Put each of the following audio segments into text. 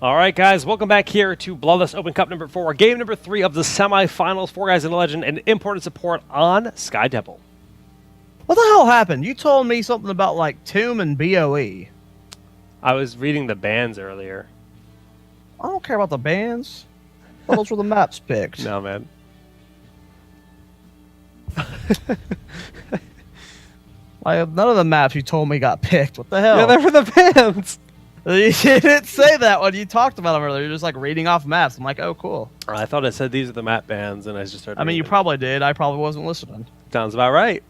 All right, guys, welcome back here to Bloodlust Open Cup number 4, game number 3 of the semifinals. 4 guys in a legend and imported support on Sky Temple. What the hell happened? You told me something about like Tomb and BOE. I was reading the bans earlier. I don't care about the bands. Well, those were the maps picked. No, man. None of the maps you told me got picked. What the hell? Yeah, they were the bans. You didn't say that when you talked about them earlier. You're just like reading off maps. I'm like, oh, cool. I thought I said these are the map bans, and I just started. I mean, you probably did. I probably wasn't listening. Sounds about right.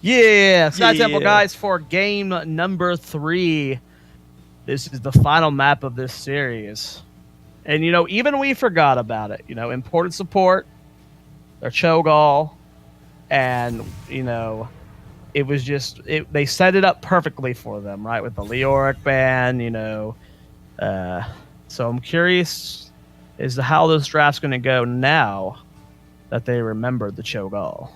Yeah, Sky Yeah. Temple, guys, for game number 3. This is the final map of this series. And, even we forgot about it. Imported support, their Cho'Gall, and, it was just they set it up perfectly for them, right? With the Leoric ban, so I'm curious as to how this draft's going to go now that they remembered the Cho'Gall.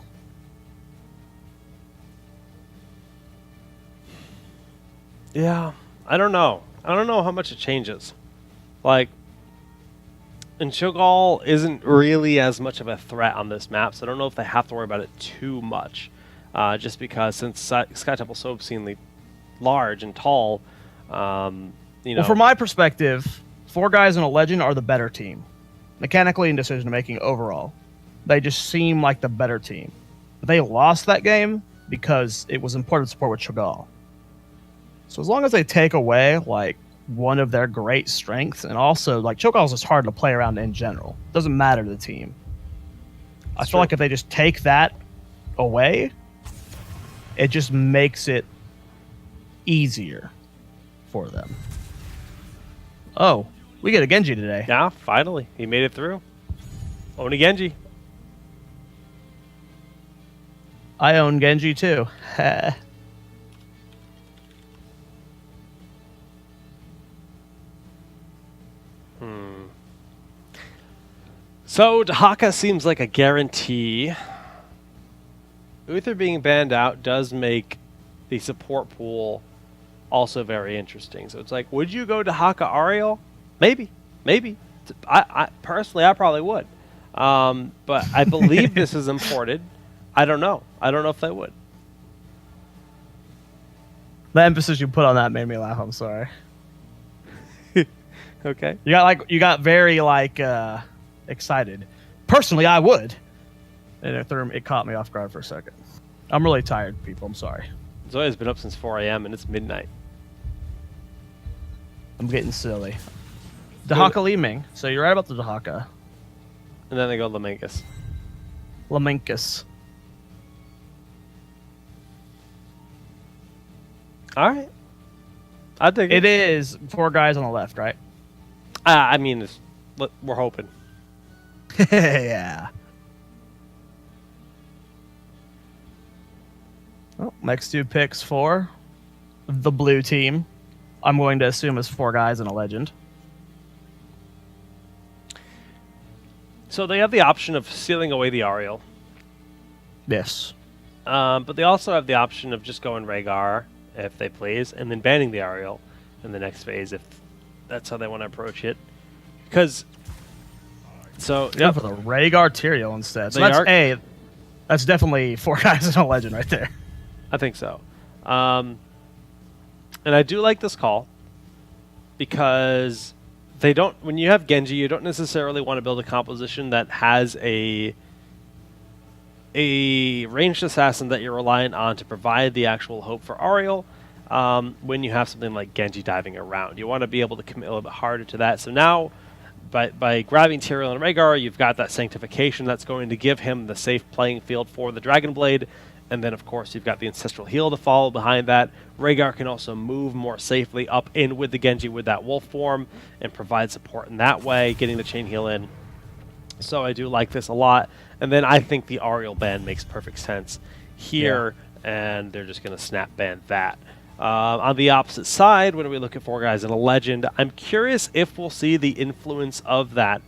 Yeah, I don't know. I don't know how much it changes. Like, and Cho'Gall isn't really as much of a threat on this map, so I don't know if they have to worry about it too much. Just because since Sky Temple's so obscenely large and tall, Well, from my perspective, 4 guys and a legend are the better team. Mechanically and decision-making overall. They just seem like the better team. But they lost that game because it was important support with Cho'Gall. So as long as they take away, like, one of their great strengths, and also, like, Cho'Gall's just hard to play around in general. It doesn't matter to the team. I feel like if they just take that away, it just makes it easier for them. Oh, we get a Genji today. Yeah, finally. He made it through. Oni Genji. I own Genji too. So, Dahaka seems like a guarantee. Uther being banned out does make the support pool also very interesting. So it's like, would you go Dahaka Ariel? Maybe. I personally, I probably would. But I believe this is imported. I don't know. I don't know if they would. The emphasis you put on that made me laugh. I'm sorry. Okay. You got very excited. Personally, I would. And it caught me off guard for a second. I'm really tired, people. I'm sorry. Zoya's been up since 4 a.m. and it's midnight. I'm getting silly. Dahaka Li Ming. So you're right about the Dahaka. And then they go Lamenkus. Lamenkus. All right. I dig it. It is 4 guys on the left, right? I mean, we're hoping. Yeah. Well, next 2 picks for the blue team. I'm going to assume is 4 guys and a legend. So they have the option of sealing away the Ariel. Yes. But they also have the option of just going Rhaegar, if they please, and then banning the Ariel in the next phase, if that's how they want to approach it. Because, so, yeah, for the Rhaegar Tyrael instead. So that's definitely 4 guys and a legend right there. I think so. And I do like this call because they don't. When you have Genji, you don't necessarily want to build a composition that has a ranged assassin that you're reliant on to provide the actual hope for Ariel. When you have something like Genji diving around, you want to be able to commit a little bit harder to that. So now, by grabbing Tyrael and Rhaegar, you've got that sanctification that's going to give him the safe playing field for the Dragon Blade. And then, of course, you've got the Ancestral Heal to follow behind that. Rhaegar can also move more safely up in with the Genji with that wolf form and provide support in that way, getting the chain heal in. So I do like this a lot. And then I think the Ariel ban makes perfect sense here, and they're just going to snap ban that. On the opposite side, when we look at 4 guys in a legend, I'm curious if we'll see the influence of that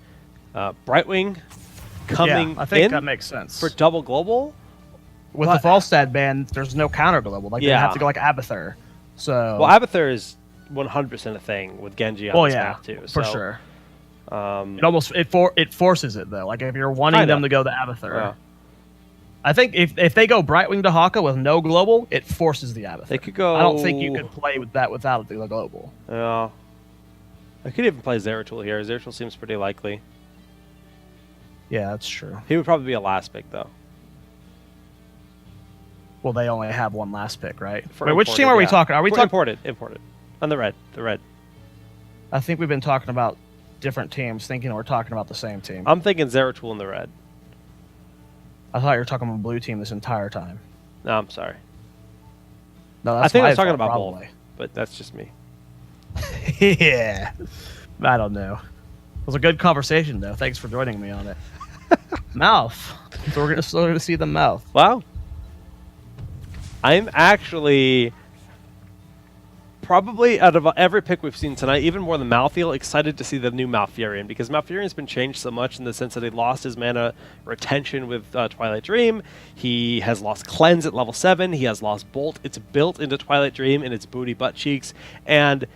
Brightwing coming I think in that makes sense. for double global. With the Falstad ban, there's no counter global. Like they have to go like Abathur. So Well, Abathur is 100% a thing with Genji on this map too. For so, sure. It Forces it though. Like if you're wanting them to go the Abathur. Yeah. I think if they go Brightwing to Haka with no global, it forces the Abathur. They could go. I don't think you could play with that without the global. Yeah. I could even play Zeratul here. Zeratul seems pretty likely. Yeah, that's true. He would probably be a last pick though. Well, they only have one last pick, right? Wait, which team are we talking? Are we talking imported? On the red. I think we've been talking about different teams, thinking we're talking about the same team. I'm thinking Zeratul in the red. I thought you were talking about blue team this entire time. No, I'm sorry. No, that's I think I was my talking fault, about probably. both, but that's just me. Yeah. I don't know. It was a good conversation, though. Thanks for joining me on it. Mouth. So we're going to see the mouth. Wow. I'm actually probably, out of every pick we've seen tonight, even more than Malthael, excited to see the new Malfurion, because Malfurion's been changed so much in the sense that he lost his mana retention with Twilight Dream. He has lost Cleanse at level 7. He has lost Bolt. It's built into Twilight Dream in its booty butt cheeks. And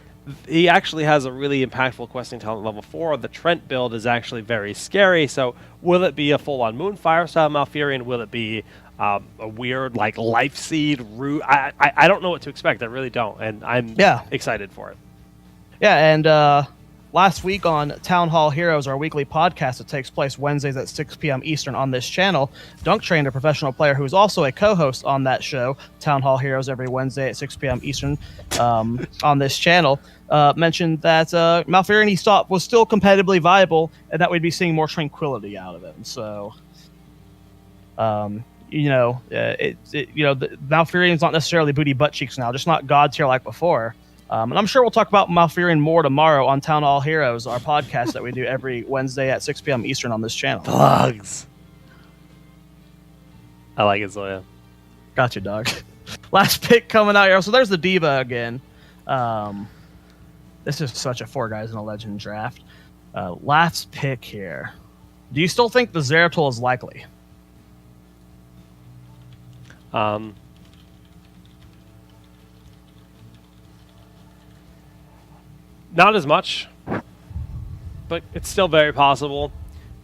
he actually has a really impactful questing talent level 4. The Trent build is actually very scary. So will it be a full-on Moonfire style Malfurion? Will it be a weird like Life Seed root? I don't know what to expect. I really don't, and I'm excited for it. Yeah, and last week on Town Hall Heroes, our weekly podcast that takes place Wednesdays at 6 p.m. Eastern on this channel, Dunk Train, a professional player who is also a co-host on that show, Town Hall Heroes, every Wednesday at 6 p.m. Eastern on this channel, mentioned that Malfurion he thought was still competitively viable, and that we'd be seeing more tranquility out of him. So, the Malfurion's not necessarily booty butt cheeks now, just not god tier like before. And I'm sure we'll talk about Malfurion more tomorrow on Town Hall Heroes, our podcast that we do every Wednesday at 6 p.m. Eastern on this channel. Plugs. I like it, Zoya. Gotcha, dog. Last pick coming out here. So there's the Diva again. This is such a 4 guys in a legend draft. Last pick here. Do you still think the Zeratul is likely? Not as much, but it's still very possible.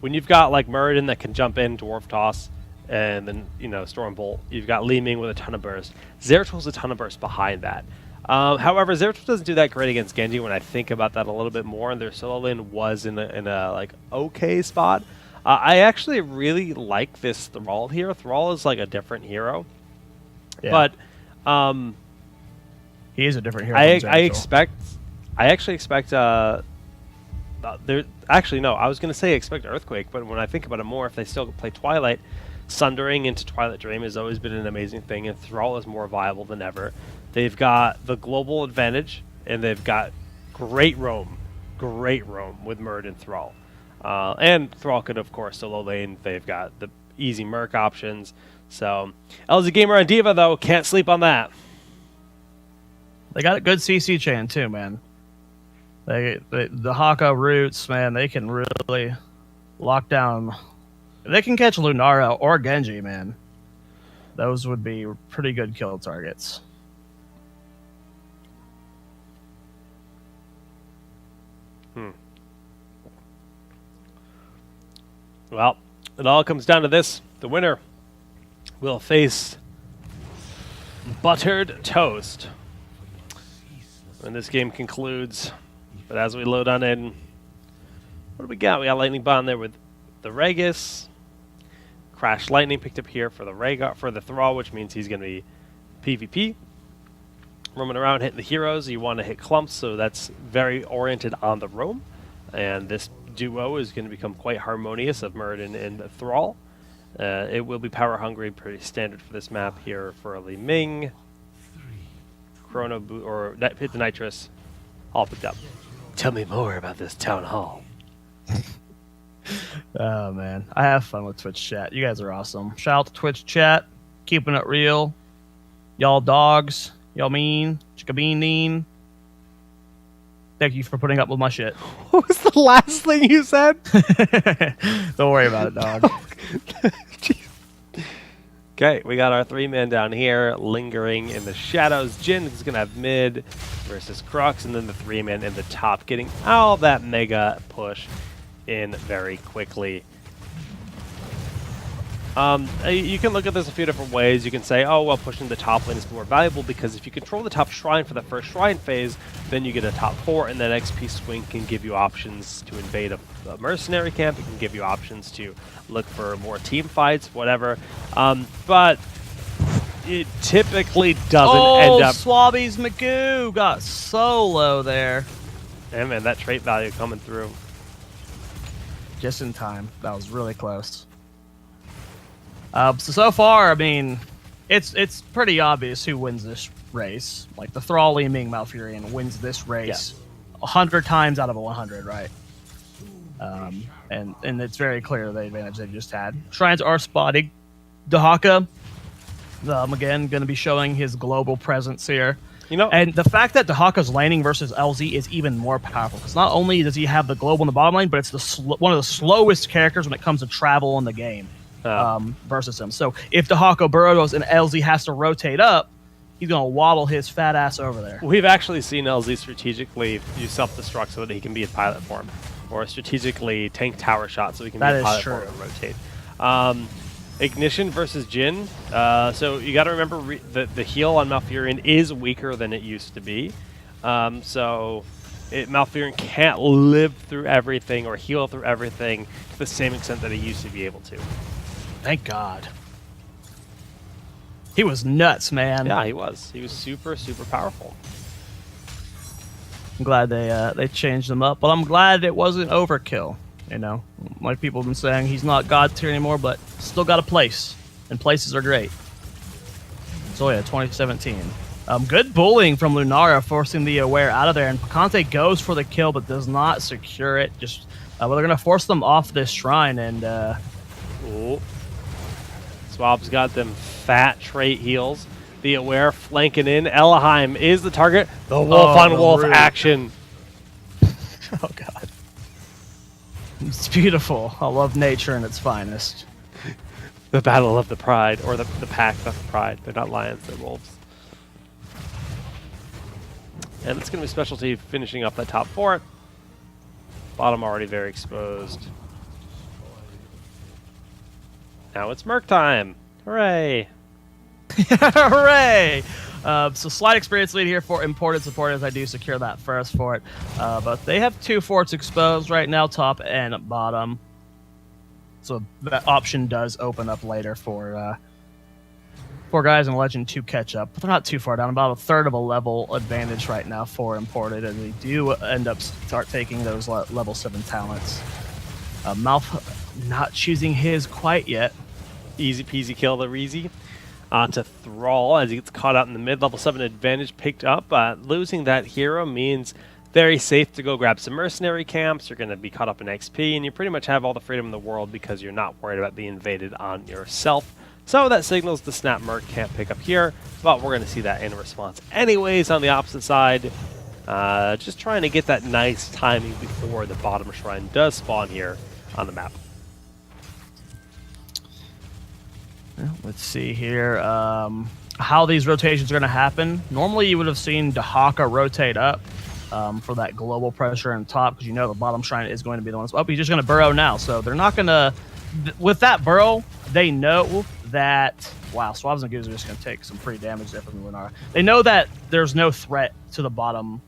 When you've got like Muradin that can jump in, Dwarf Toss, and then Storm Bolt, you've got Li Ming with a ton of burst. Zeratul's a ton of burst behind that. However, Zeratul doesn't do that great against Genji when I think about that a little bit more, and their solo lane was in a like okay spot. I actually really like this Thrall here. Thrall is like a different hero. Yeah. But he is a different hero. I actually expect there. Actually, no. I was going to say expect Earthquake, but when I think about it more, if they still play Twilight, Sundering into Twilight Dream has always been an amazing thing, and Thrall is more viable than ever. They've got the global advantage, and they've got great roam with Muradin Thrall, and Thrall could of course solo lane. They've got the easy Merc options. So, LZ Gamer and Diva, though, can't sleep on that. They got a good CC chain, too, man. The Haka roots, man, they can really lock down. If they can catch Lunara or Genji, man, those would be pretty good kill targets. Well, it all comes down to this. The winner will face Buttered Toast when this game concludes. But as we load on in, what do we got? We got Lightning Bond there with the Regis. Crash Lightning picked up here for the Thrall, which means he's going to be PvP. Roaming around hitting the heroes. You want to hit clumps, so that's very oriented on the roam. And this duo is going to become quite harmonious of Muradin and Thrall. It will be power hungry, pretty standard for this map here for Li Ming. Chrono or hit the Nitrous. All picked up. Tell me more about this town hall. Oh man, I have fun with Twitch chat. You guys are awesome. Shout out to Twitch chat, keeping it real. Y'all dogs, y'all mean, chickabeen. Thank you for putting up with my shit. What was the last thing you said? Don't worry about it, dog. Okay, we got our 3-man down here, lingering in the shadows. Jin is going to have mid versus Crux, and then the 3-man in the top, getting all that mega push in very quickly. You can look at this a few different ways. You can say, oh, well, pushing the top lane is more valuable because if you control the top shrine for the first shrine phase, then you get a top 4, and that XP swing can give you options to invade a mercenary camp. It can give you options to look for more team fights, whatever. But it typically doesn't end up... Swabby's Magoo got so low there. Yeah, man, that trait value coming through. Just in time. That was really close. So far, I mean, it's pretty obvious who wins this race. Like, the Thrall-leaming Malfurion wins this race 100 times out of 100, right? And it's very clear the advantage they just had. Shrines are spotting. Dahaka, again, going to be showing his global presence here. You know, and the fact that Dahaka's laning versus LZ is even more powerful, because not only does he have the global in the bottom lane, but it's one of the slowest characters when it comes to travel in the game. Versus him. So if Dahaka burrows and LZ has to rotate up, he's going to waddle his fat ass over there. We've actually seen LZ strategically use self-destruct so that he can be in pilot form, or strategically tank tower shot so he can be in pilot form and rotate. Ignition versus Jin. So you got to remember the heal on Malfurion is weaker than it used to be. Malfurion can't live through everything or heal through everything to the same extent that he used to be able to. Thank God. He was nuts, man. Yeah, he was. He was super, super powerful. I'm glad they changed him up, but I'm glad it wasn't overkill. You know, like people have been saying, he's not God tier anymore, but still got a place, and places are great. So yeah, 2017. Good bullying from Lunara, forcing the Aware out of there, and Picante goes for the kill, but does not secure it. Just well, they're gonna force them off this shrine, and Swab's got them fat trait heals. The Aware flanking in. Elheim is the target. The wolf on wolf action. Oh God, it's beautiful. I love nature in its finest. The battle of the pride, or the pack, not the pride. They're not lions, they're wolves. And it's going to be specialty finishing up that top 4. Bottom already very exposed. Now it's Merc time. Hooray. Hooray! So slight experience lead here for imported support as I do secure that first fort. But they have 2 forts exposed right now, top and bottom. So that option does open up later for guys in Legend to catch up. But they're not too far down, about a third of a level advantage right now for imported, and they do end up start taking those level 7 talents. Malf not choosing his quite yet. Easy peasy kill the Reezy. To Thrall as he gets caught out in the mid. Level 7 advantage picked up. Losing that hero means very safe to go grab some mercenary camps. You're going to be caught up in XP, and you pretty much have all the freedom in the world because you're not worried about being invaded on yourself. So that signals the Snap Merc can't pick up here, but we're going to see that in response anyways on the opposite side. Just trying to get that nice timing before the bottom shrine does spawn here on the map. Let's see here how these rotations are going to happen. Normally you would have seen Dahaka rotate up for that global pressure on top, because you know the bottom shrine is going to be the one that's up. He's just going to burrow now, so they're not going to... With that burrow, they know that... Wow, Swabs and Goose are just going to take some pretty damage there from Lunara. They know that there's no threat to the bottom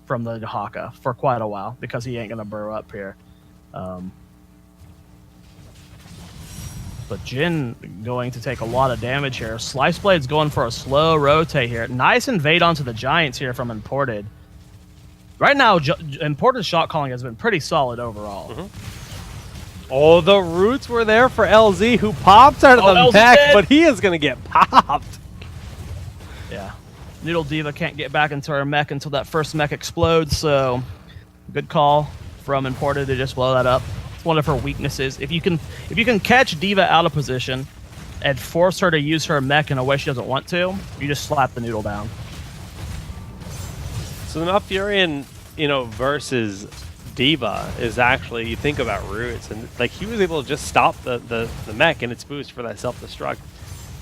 from the Dahaka for quite a while, because he ain't going to burrow up here. But Jin going to take a lot of damage here. Slice Blade's going for a slow rotate here. Nice invade onto the Giants here from Imported. Right now, Imported shot calling has been pretty solid overall. Oh, the roots were there for LZ, who popped out of the mech, but he is going to get popped. Yeah. Noodle Diva can't get back into her mech until that first mech explodes, so good call from Imported to just blow that up. It's one of her weaknesses. If you can catch Diva out of position and force her to use her mech in a way she doesn't want to, you just slap the noodle down. So the Malfurion, versus Diva is actually, you think about roots, and like he was able to just stop the mech and its boost for that self-destruct.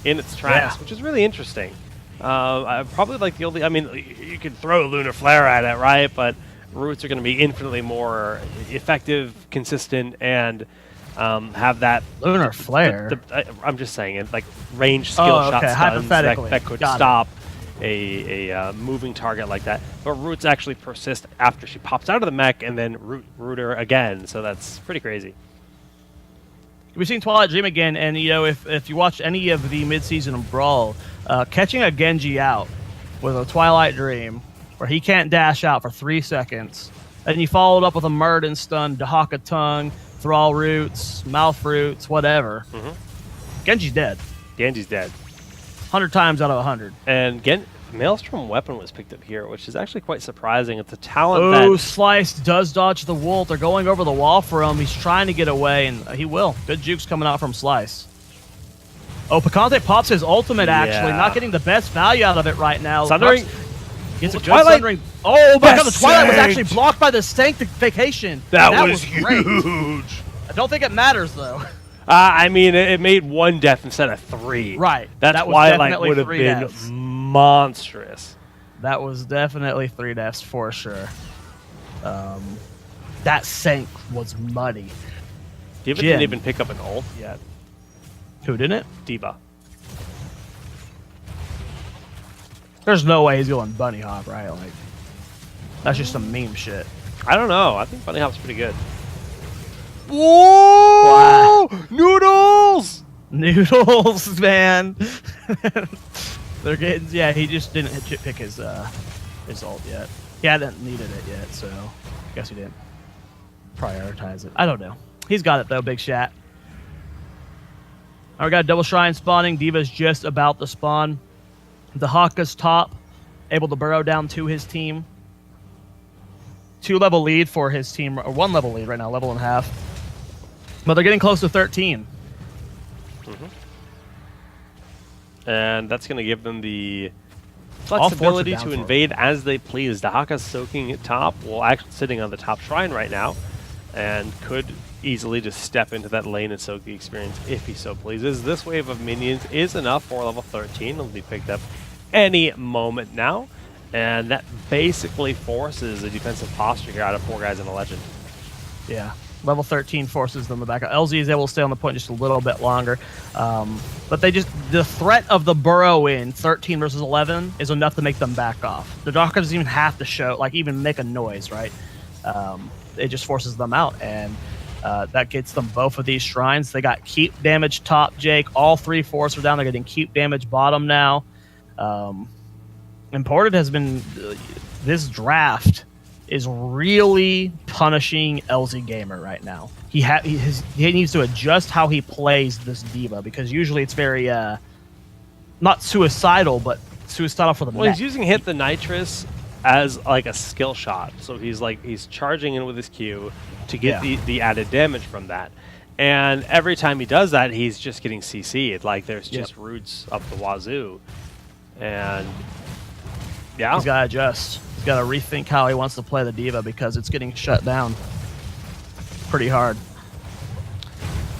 in its tracks, which is really interesting. I probably like the only. I mean, you could throw Lunar Flare at it, right? But roots are going to be infinitely more effective, consistent, and have that Lunar Flare. I'm just saying it, like range skill shot stuns that could stop a moving target like that. But roots actually persist after she pops out of the mech and then root her again. So that's pretty crazy. We've seen Twilight Dream again, and if you watch any of the mid-season Brawl, catching a Genji out with a Twilight Dream where he can't dash out for 3 seconds, and you followed up with a Murden stun, Dahaka tongue, Thrall roots, mouth roots, whatever. Genji's dead. Genji's dead. 100 times out of 100. And Maelstrom Weapon was picked up here, which is actually quite surprising. It's a talent Slice does dodge the Wolf. They're going over the wall for him. He's trying to get away, and he will. Good jukes coming out from Slice. Oh, Picante pops his ultimate, actually. Not getting the best value out of it right now. Sundering. Gets a good Sundering. Oh, my God, the Twilight was actually blocked by the Sanctification. That was huge. I don't think it matters, though. I mean, it made 1 death instead of 3. Right. That's Twilight would have been monstrous. That was definitely 3 deaths for sure. That Sank was muddy. D.Va didn't even pick up an ult yet. Who didn't? D.Va. There's no way he's going Bunny Hop, right? Like, that's just some meme shit. I don't know. I think Bunny Hop's pretty good. Whoa! Wow. Noodles! Noodles, man. They're getting, he just didn't pick his ult yet. He hadn't needed it yet, so I guess he didn't prioritize it. I don't know. He's got it though, Big Shat. All right, we got a double shrine spawning. D.Va's just about to spawn. Dahaka's top, able to burrow down to his team. 2-level lead for his team, or 1-level lead right now, level and a half. But they're getting close to 13. And that's going to give them the flexibility to invade as they please. Dahaka's soaking top, actually sitting on the top shrine right now, and could easily just step into that lane and soak the experience if he so pleases. This wave of minions is enough for level 13. It'll be picked up any moment now, and that basically forces a defensive posture here out of 4 guys in a legend. Yeah. Level 13 forces them to back up. LZ is able to stay on the point just a little bit longer. But the threat of the burrow in 13 versus 11 is enough to make them back off. The Dahaka doesn't even have to show, even make a noise, right? It just forces them out, and that gets them both of these shrines. They got keep damage top, Jake. All 3 force are down. They're getting keep damage bottom now. Imported has been, this draft is really punishing LZ Gamer right now. He needs to adjust how he plays this D.Va, because usually it's very not suicidal, but suicidal for the he's using Hit the Nitrous as like a skill shot. So he's charging in with his Q to get the added damage from that. And every time he does that, he's just getting CC'd. Like there's just roots up the wazoo. And yeah, he's got to adjust. He's got to rethink how he wants to play the D.Va, because it's getting shut down pretty hard.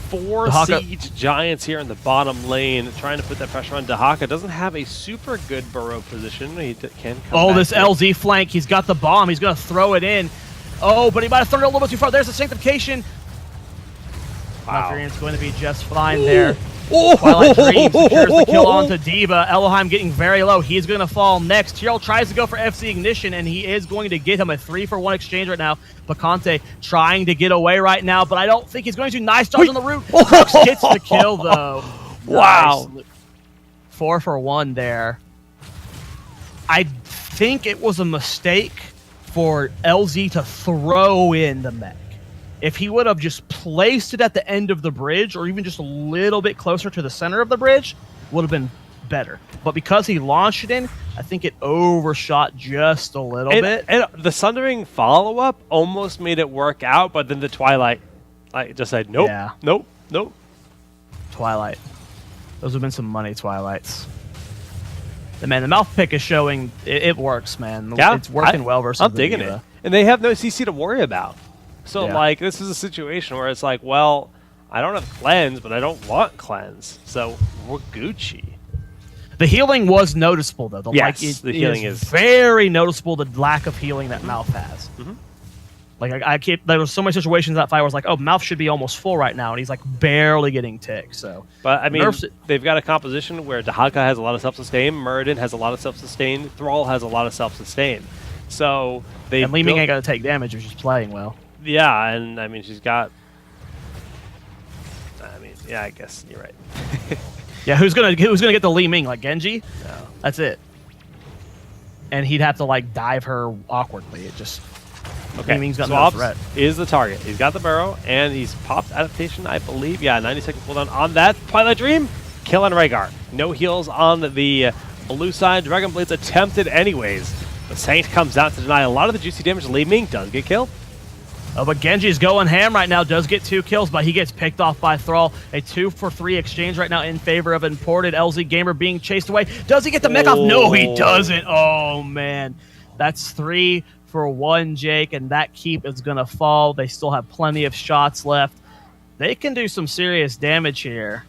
4 siege giants here in the bottom lane, trying to put that pressure on. Dahaka doesn't have a super good burrow position. He can come back this LZ flank. He's got the bomb. He's going to throw it in. Oh, but he might have thrown it a little bit too far. There's the Sanctification. Wow. Valkyrian's going to be just fine there. Twilight Dream secures the kill onto D.Va. Elohim getting very low. He's going to fall next. Tyrell tries to go for FC Ignition, and he is going to get him a 3-for-1 exchange right now. Picante trying to get away right now, but I don't think he's going to. Nice dodge on the root. Crux gets the kill, though. Wow. Nice. 4-for-1 there. I think it was a mistake for LZ to throw in the mech. If he would have just placed it at the end of the bridge, or even just a little bit closer to the center of the bridge, would have been better. But because he launched it in, I think it overshot just a little bit. And the Sundering follow-up almost made it work out, but then the Twilight just said, nope, nope. Twilight. Those have been some money Twilights. The mouth pick is showing it works, man. Yeah, it's working well versus I'm digging it. And they have no CC to worry about. So, this is a situation where it's like, well, I don't have cleanse, but I don't want cleanse. So, we're Gucci. The healing was noticeable, though. Yes, the healing is very noticeable, the lack of healing that Mouth has. Like, there was so many situations in that fight where I was like, oh, Mouth should be almost full right now, and he's like barely getting ticked. So, but I mean, they've got a composition where Dahaka has a lot of self-sustain, Muradin has a lot of self-sustain, Thrall has a lot of self-sustain. So and Li Ming ain't got to take damage if she's playing well. Yeah, and I mean, she's got. I mean, yeah, I guess you're right. Yeah, who's gonna get the Li Ming, like Genji? No. That's it. And he'd have to like dive her awkwardly. It just okay. Li Ming's got no threat. Is the target? He's got the barrow and he's popped adaptation, I believe. Yeah, 90-second cooldown on that Twilight Dream. Killing Rhaegar. No heals on the blue side. Dragon Blade's attempted anyways. The Saint comes out to deny a lot of the juicy damage. Li Ming does get killed. Oh, but Genji's going ham right now, does get 2 kills, but he gets picked off by Thrall. A 2-for-3 exchange right now in favor of imported LZ Gamer being chased away. Does he get the mech off? No, he doesn't. Oh, man. That's 3 for 1, Jake, and that keep is going to fall. They still have plenty of shots left. They can do some serious damage here.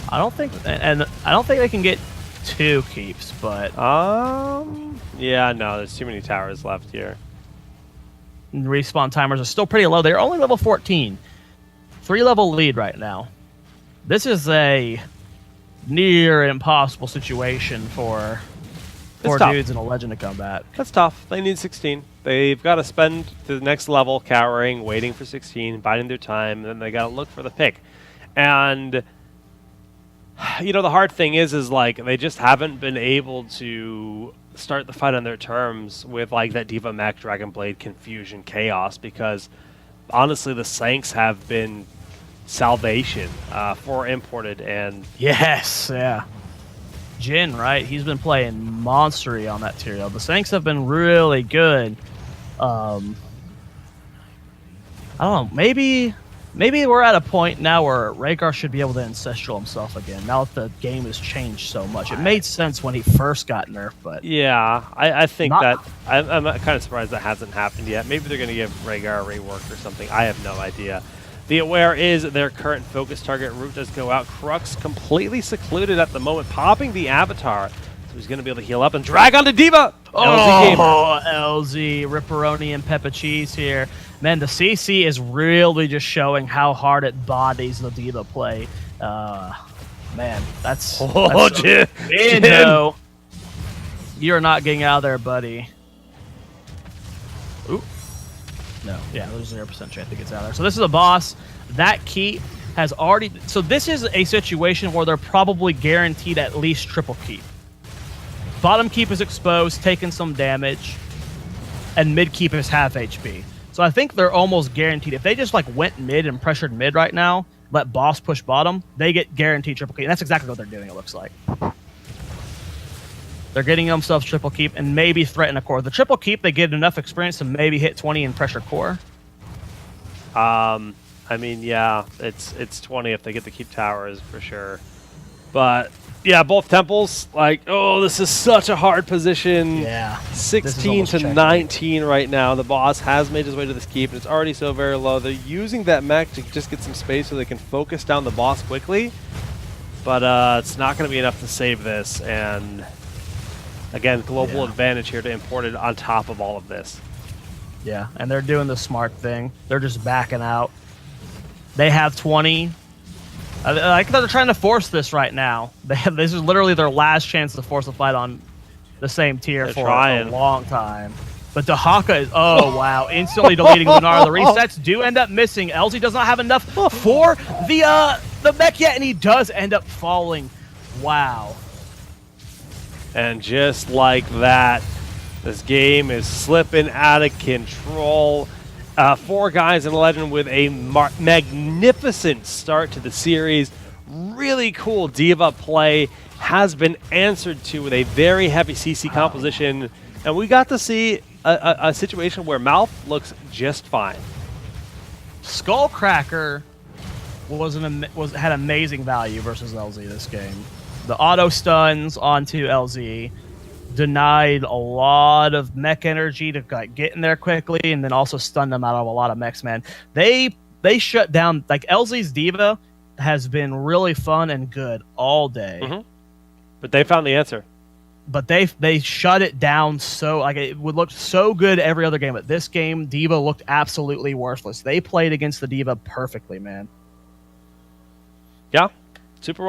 I don't think they can get 2 keeps, but... Yeah, no, there's too many towers left here. Respawn timers are still pretty low. They're only level 14. 3-level lead right now. This is a near impossible situation for dudes in a Legend of Combat. That's tough. They need 16. They've got to spend to the next level cowering, waiting for 16, biding their time, and then they got to look for the pick. And you know, the hard thing is like they just haven't been able to start the fight on their terms with like that Diva Mech, Dragon Blade, Confusion, Chaos, because honestly the Sanks have been salvation for imported. And yes, yeah, Jin, right? He's been playing monstery on that tier. The Sanks have been really good. I don't know, maybe we're at a point now where Rhaegar should be able to ancestral himself again, now that the game has changed so much. It made sense when he first got nerfed, but... Yeah, I think that... I'm kind of surprised that hasn't happened yet. Maybe they're going to give Rhaegar a rework or something. I have no idea. The Aware is their current focus target. Root does go out. Crux completely secluded at the moment, popping the Avatar. So he's going to be able to heal up and drag onto Diva! Oh, LZ, Ripperoni and Peppa Cheese here. Man, the CC is really just showing how hard it bodies the Diva play. Man, that's Jin. No, you're not getting out of there, buddy. Ooh. No, yeah, there's 0% chance it gets out of there. So this is a boss. That keep has already... So this is a situation where they're probably guaranteed at least triple keep. Bottom keep is exposed, taking some damage, and mid keep is half HP. So I think they're almost guaranteed. If they just like went mid and pressured mid right now, let boss push bottom, they get guaranteed triple keep. And that's exactly what they're doing, it looks like. They're getting themselves triple keep and maybe threaten a core. The triple keep, they get enough experience to maybe hit 20 and pressure core. I mean, yeah, it's 20 if they get the keep towers for sure. But yeah, both temples, like, oh, this is such a hard position. Yeah. 16 to 19 right now. The boss has made his way to this keep, and it's already so very low. They're using that mech to just get some space so they can focus down the boss quickly. But it's not going to be enough to save this. And again, global advantage here to import it on top of all of this. Yeah, and they're doing the smart thing. They're just backing out. They have 20. I think they're trying to force this right now. This is literally their last chance to force a fight on the same tier for a long time. But Dahaka is, oh wow, instantly deleting Lunar. The resets do end up missing. LZ does not have enough for the mech yet, and he does end up falling. Wow. And just like that, this game is slipping out of control. 4 guys in Legend with a magnificent start to the series. Really cool Diva play has been answered to with a very heavy CC composition. And we got to see a situation where Mouth looks just fine. Skullcracker had amazing value versus LZ this game. The auto stuns onto LZ denied a lot of mech energy to like get in there quickly, and then also stun them out of a lot of mechs, man. They shut down, like, LZ's Diva has been really fun and good all day. Mm-hmm. But they found the answer. But they shut it down so like it would look so good every other game. But this game, D.Va looked absolutely worthless. They played against the D.Va perfectly, man. Yeah, super well.